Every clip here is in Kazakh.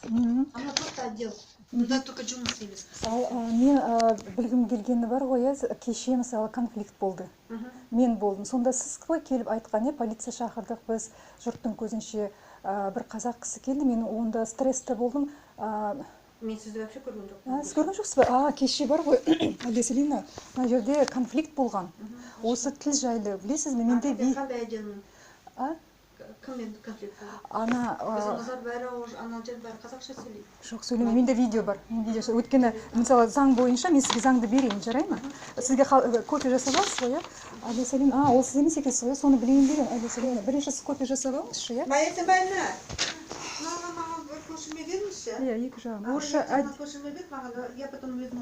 Она просто отдел. Туда только жұмыс істейміз. Мен білгім келгені бар ғой, кеше мысалы конфликт болды. Мен болдым. Сонда сіз ғой келіп айтқан, полиция шақырдық біз, жұрттың көзінше бір қазақ кісі келді. Мен онда стрессте болдым. Мен сізді вообще көрген жоқпын. Сіз көрген жоқсыз ба? Кеше бар ғой, Алеселина, мына жерде конфликт болған. Осы тіл жайлы білесіз бе? Менде қандай әдемі? Кіммен конфликт болды? Біздің қыздар бәрі ана жер бәрі қазақша сөйлейді. Жоқ, сөйлеме. Менде видео бар. Өйткені мысалы заң бойынша мен сізге заңды берейін, жарай ма? Сізге кофе жасап аласыз ғой, Алеселина? Ол сіз емес екенсіз ғой, соны білейін деген, Алеселина. Бірінші сіз кофе жасап алыңызшы, иә? Майеті бәріне. Маған бір көшірмедіңізші? Иә, екі жағын. Орысша көшірмедік, маған я потом өзім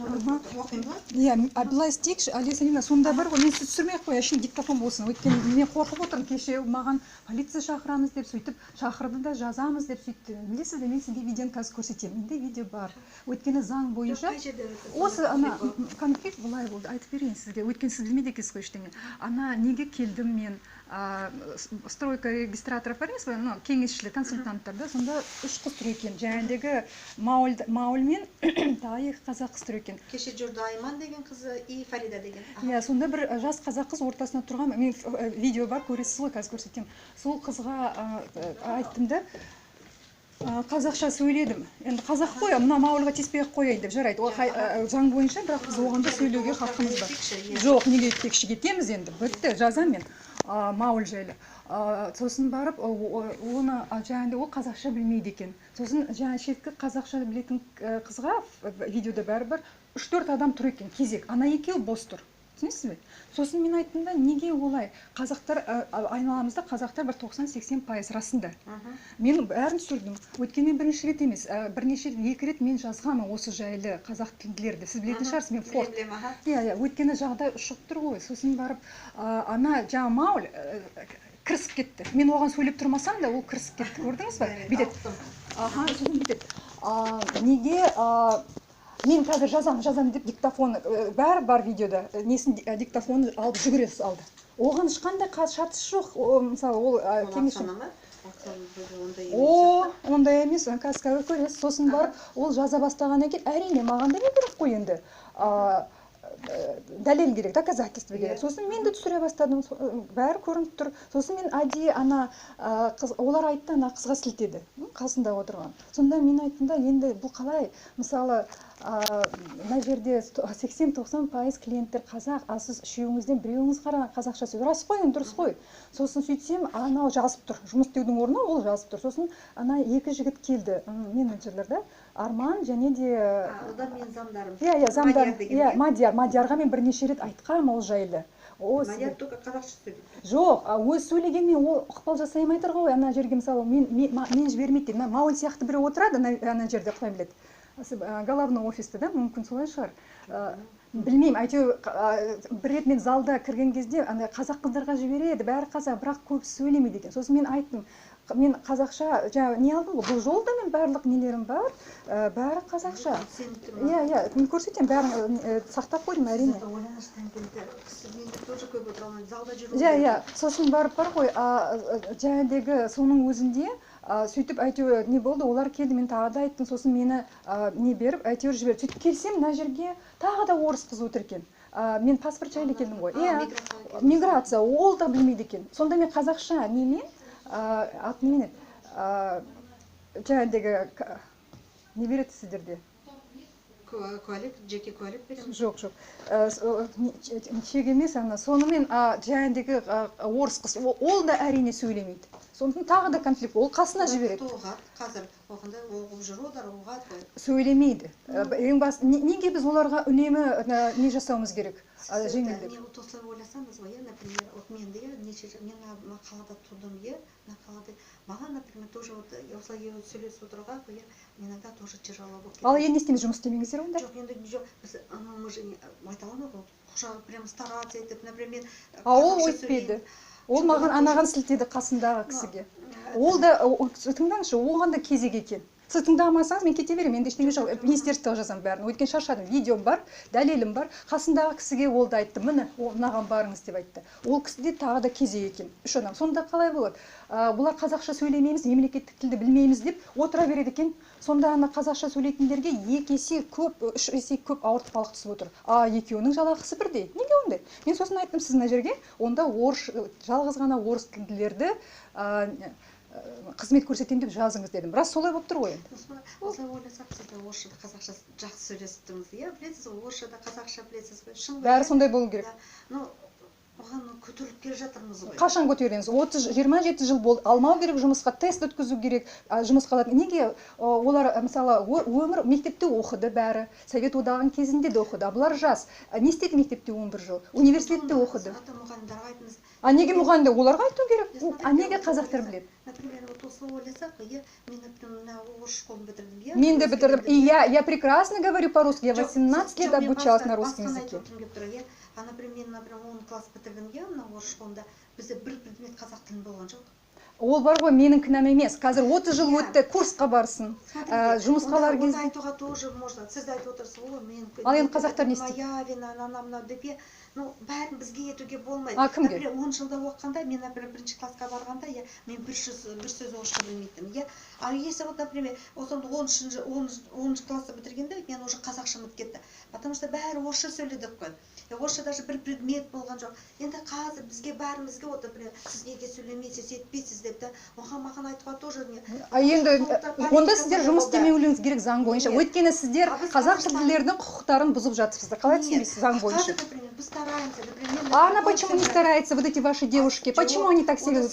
оқимын ба? Иә, былай істейікші, Алеселина, сонда бар ғой, мен сіз түсірмей-ақ қояйын, диктофон болсын. Өйткені мен қорқып отырмын, кеше маған полиция шақырамыз деп, сөйтіп шақырды да жазамыз деп сөйтті. Білесіз бе, мен сізге видеоны қазір көрсетемін. Менде видео бар. Өйткені заң бойынша осы конфликт былай болды. Айтып берейін сізге. Өйткені сіз білмейді екенсіз ғой ештеңе. Неге келдім мен? Стройка регистраторов бар емес пе, кеңесшілер, консультанттар да, сонда 3 қыз тұр екен. Жәндегі Мауль мен тағы 2 қазақ қыз тұр екен. Кеше жүрді Айман деген қызы и Фарида деген. Иә, сонда бір жас қазақ қыз ортасына тұрған, мен видео бар, көресіз ғой, қазір көрсетемін. Сол қызға айттым да, қазақша сөйледім. Енді қазақ қой, мына Маульға тиіспей-ақ қояйын деп жарайды. Ол заң бойынша, бірақ біз оғанда сөйлеуге хақымыз бар. Жоқ, неге текші кетеміз енді, бітті, жазам мен Мауль жайлы. Сосын барып, оны жаңағындай ол қазақша білмейді екен. Сосын жаңа шеткі қазақша білетін қызға видеода бәрібір 3-4 адам тұр екен, кезек. Ана екеуі бос тұр. Түсінесіз бе? Сосын мен айттым да, неге олай? Қазақтар, айналамызда қазақтар бір 90-80% расында. Мен бәрін түсірдім. Өйткені бірінші рет емес, бірнеше 2 рет мен жазғамын осы жайлы қазақ тілділерді. Сіз білетін шығарсыз, мен форт. Иә, өйткені жағдай ұшып тұр ғой. Сосын барып, ана жаңа Мауль кірісіп кетті. Мен оған сөйлеп тұрмасам да, ол кірісіп кетті. Көрдіңіз ба? Бүйтеді. Сосын бүйтеді. Неге мен қазір жазам деп диктофон бәрі бар видеода. Несін диктофонды алып жүгіресіз алды. Оған ешқандай шартысы жоқ. Мысалы, ол кемеші. Ондай емес, қазір көресіз. Сосын барып, ол жаза бастағаннан кейін, әрине, маған да не керек қой енді. Дәлел керек, доказательство керек. Сосын мен де түсіре бастадым, бәрі көрініп тұр. Сосын мен олар айтты, ана қызға сілтеді, қасында отырған. Сонда мен айттым да, енді бұл қалай? Мысалы, мына жерде 80-90% клиенттер қазақ, сіз үшеуіңізден біреуіңіз қараған қазақша сөз. Рас қой, дұрыс қой. Сосын сөйтсем, анау жазып тұр. Жұмыс істеудің орнына ол жазып тұр. Сосын ана 2 жігіт келді, менеджерлер да, Арман және де одан мен замдарым. Иә, замдарым. Иә, Мадиарға мен бірнеше рет айтқам ол жайлы. Мадияр только қазақша сөйлейді. Жоқ, өз сөйлегенмен ол ықпал жасаймай тұр ғой, ана жерге мысалы мен жібермейді. Мауль сияқты біреу отырады ана жерде, құдай біледі. Головной офисті да, мүмкін солай шығар. Білмеймін, әйтеуір бір рет мен залда кірген кезде қазақ қыздарға жібереді, бәрі қазақ, бірақ көп сөйлемейді екен. Сосын мен айттым, мен қазақша, не алдым ғой, бұл жолда мен барлық нелерім бар, бәрі қазақша. Иә, мен көрсетем, бәрін сақтап қойдым, әрине. Иә, сосын барып бар ғой, жаңағыдегі соның өзінде сөйтіп әйтеуір не болды, олар келді, мен тағы да айттым, сосын мені не беріп, әйтеуір жіберді. Сөйтіп келсем, мына жерге тағы да орыс қыз отыр екен. Мен паспорт жайлы келдім ғой. Миграция, ол да білмейді екен. Сонда мен қазақша немен, атымен жаңағыдегі не береді сіздерде? Куәлік, жеке куәлік береміз? Жоқ. Чек емес, сонымен жаңағыдегі орыс қыз, ол да әрине сөйлемейді. Сондықтан тағы да конфликт, ол қасына жібереді. Қазір оғында оғып жүр, одар оғат қой. Сөйлемейді. Неге біз оларға үнемі не жасауымыз керек? Жеңілдік. Мен осылай ойласаңыз ғой, например, мен де мен қалада тұрдым, маған, например, тоже осылай сөйлесіп отыруға, иногда тоже тяжело болып кетеді. Ал енді не істейміз, жұмыс істемеңіздер онда? Жоқ, енді жоқ, біз мы же айта аламыз ғой, құшағы прям стараться етіп, например, ол өйтпейді. Ол маған анаған сілтеді қасындағы кісіге. Ол да, тыңдаңызшы, оған да кезек екен. Сіз тыңдамасаңыз мен кете беремін, енді ештеңе жоқ. Министерствоға жазамын бәрін. Өйткені шаршадым. Видеом бар, дәлелім бар. Қасындағы кісіге ол да айтты, міне, мынаған барыңыз деп айтты. Ол кісіде тағы да кезек екен. 3 адам. Сонда қалай болады? Бұлар қазақша сөйлемейміз, мемлекеттік тілді білмейміз деп отыра береді екен. Сонда ана қазақша сөйлейтіндерге 2 есе көп, 3 есе көп ауыртпалық түсіп отыр. Екеуінің жалақысы бірдей. Неге ондай? Мен сосын айттым, сіз мына жерге онда жалғыз ғана орыс тілділерді қызмет көрсетейін деп жазыңыз дедім. Рас солай болып тұр ғой енді. Осылай ойласақ, сіз де орысшада қазақша жақсы сөйлесіп тұрмыз. Иә, білесіз, орысшада қазақша білесіз бе? Бәрі сондай болу керек. Оған көтеріліп келе жатырмыз ғой. Қашан көтереміз? 27 жыл болды. Алмау керек жұмысқа, тест өткізу керек, жұмысқа алатын. Неге олар мысалы өмір мектепте оқыды бәрі. Совет одағының кезінде де оқыды. Бұлар жас. Не істеді мектепте 11 жыл? Университетте оқыды. Неге мұғалімдер? Оларға айту керек. Неге қазақтар біледі? Например, вот осылай ойласақ, мен, например, орыс школын бітірдім. Мен де бітірдім. И я прекрасно говорю по-русски. Я 18 лет обучалась на русском языке. Например, 10 класс бітірдім, мына орыс школында бізде бір предмет қазақ тілін болған жоқ. Ол бар ғой, менің кінәм емес. Қазір 30 жыл өтті, курсқа барсын. Жұмысқа алар кезде. Оны айтуға тоже можно. Сіз айтып отырсыз, мен ал енді қазақтар не істейді? Моя вина, ана деп, бәрін бізге етуге болмайды. Кімге? Например, 10 жылда оқығанда, мен, например, 1-ші классқа барғанда, мен бір сөз орысша білмейтінмін. А если вот, например, 10-ші классы бітіргенде, мен уже қазақша ұмытып кетті. Потому что бәрі орысша сөйледік қой. Орысша даже бір предмет болған жоқ. Енді қазір бізге бәрімізге, вот, например, сіз неге сөйлемейсіз, етпейсіз деп, маған айтуға тоже не. Енді онда сіздер жұмыс істемеулеріңіз керек заң бойынша. Өйткені сіздер қазақ тілділердің құқықтарын бұзып жатырсыздар. Қалай түсінбейсіз заң бойынша? Мы стараемся, например. Она почему не старается, вот эти ваши девушки? Почему они так себя ведут?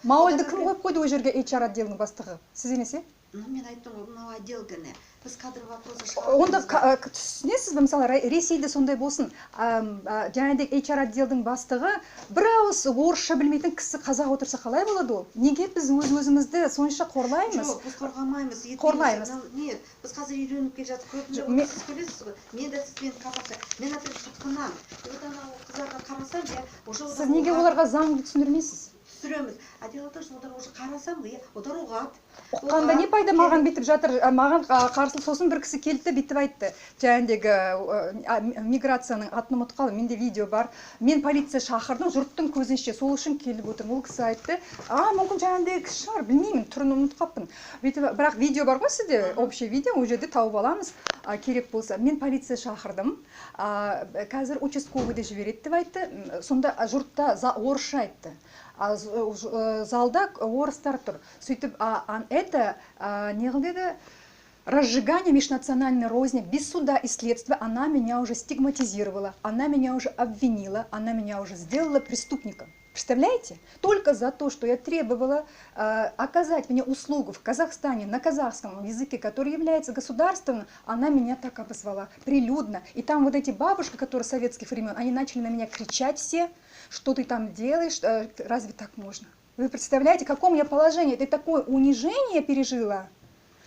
Маульді кім қойып қойды ол жерге HR отделінің бастығы? Сіз емес, е? Мен айттым ғой, мынау отдел гіне. Біз кадр вопросы Онда түсінесіз бе, мысалы, Ресейде сондай болсын, жаңағыдай HR отделдің бастығы бір ауыз орысша білмейтін кісі қазақ отырса қалай болады ол? Неге біз өз-өзімізді сонша қорлаймыз? Жоқ, біз қорғамаймыз. Қорлаймыз. Нет, біз қазір үйреніп келе жатыр. Көбінде сіз көресіз ғой. Мен де сізбен қазақша. Мен например тұтқыннан. Вот ана қыздарға қарасам, сіз неге оларға заңды түсіндірмейсіз? Түсіреміз. А дело в том, что олар уже қарасам, олар ұғады. Оққанда не пайда, маған бүйтіп жатыр, маған қарсылық. Сосын бір кісі келді бүйтіп айтты, жаңағыдегі миграцияның атын ұмытып қалдым, менде видео бар. Мен полиция шақырдым, жұрттың көзінше, сол үшін келіп отырмын. Ол кісі айтты, мүмкін жаңағыдегі кісі шығар, білмеймін, түрін ұмытып қалыппын. Бірақ видео бар ғой сізде, общий видео, ол жерде тауып аламыз, керек болса. Мен полиция шақырдым, қазір участковыйды жібереді деп айтты. Сонда жұртта орысша айтты. Залда орыстар тұр. Сөйтіп, это не қылдеді? Разжигание межнациональной розни без суда и следствия. Она меня уже стигматизировала, она меня уже обвинила, она меня уже сделала преступником. Представляете? Только за то, что я требовала оказать мне услугу в Казахстане на казахском языке, который является государственным, она меня так обозвала прилюдно. И там вот эти бабушки, которые советских времен, они начали на меня кричать все, что ты там делаешь, разве так можно? Вы представляете, в каком я положении? Это такое унижение пережила.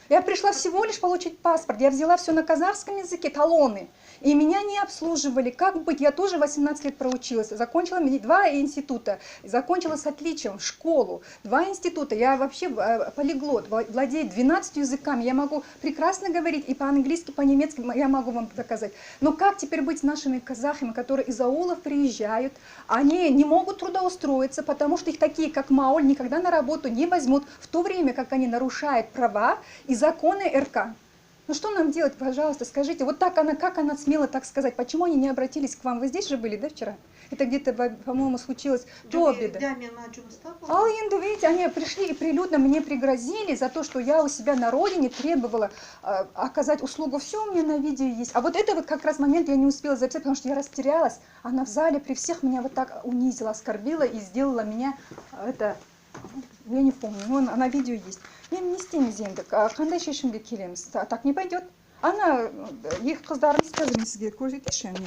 Я пришла всего лишь получить паспорт, я взяла все на казахском языке, талоны. И меня не обслуживали. Как быть? Я тоже 18 лет проучилась. Закончила 2 института. Закончила с отличием школу. 2 института. Я вообще полиглот. Владею 12 языками. Я могу прекрасно говорить и по-английски, по-немецки. Я могу вам доказать. Но как теперь быть с нашими казахами, которые из аулов приезжают? Они не могут трудоустроиться, потому что их такие, как Мауль, никогда на работу не возьмут, в то время как они нарушают права и законы РК. Ну что нам делать, пожалуйста, скажите, вот так она, как она смела так сказать, почему они не обратились к вам? Вы здесь же были, да, вчера? Это где-то, по-моему, случилось до обеда. А енді, видите, они пришли и прилюдно мне пригрозили за то, что я у себя на родине требовала оказать услугу. Все у меня на видео есть. А вот это вот как раз момент я не успела записать, потому что я растерялась. Она в зале при всех меня вот так унизила, оскорбила и сделала меня, я не помню, но на видео есть. Мен не істейміз енді, қандай шешімге келеміз? Так не пойдет. Ана, екі қыздарымыз қазір мен сізге көрсетейінші.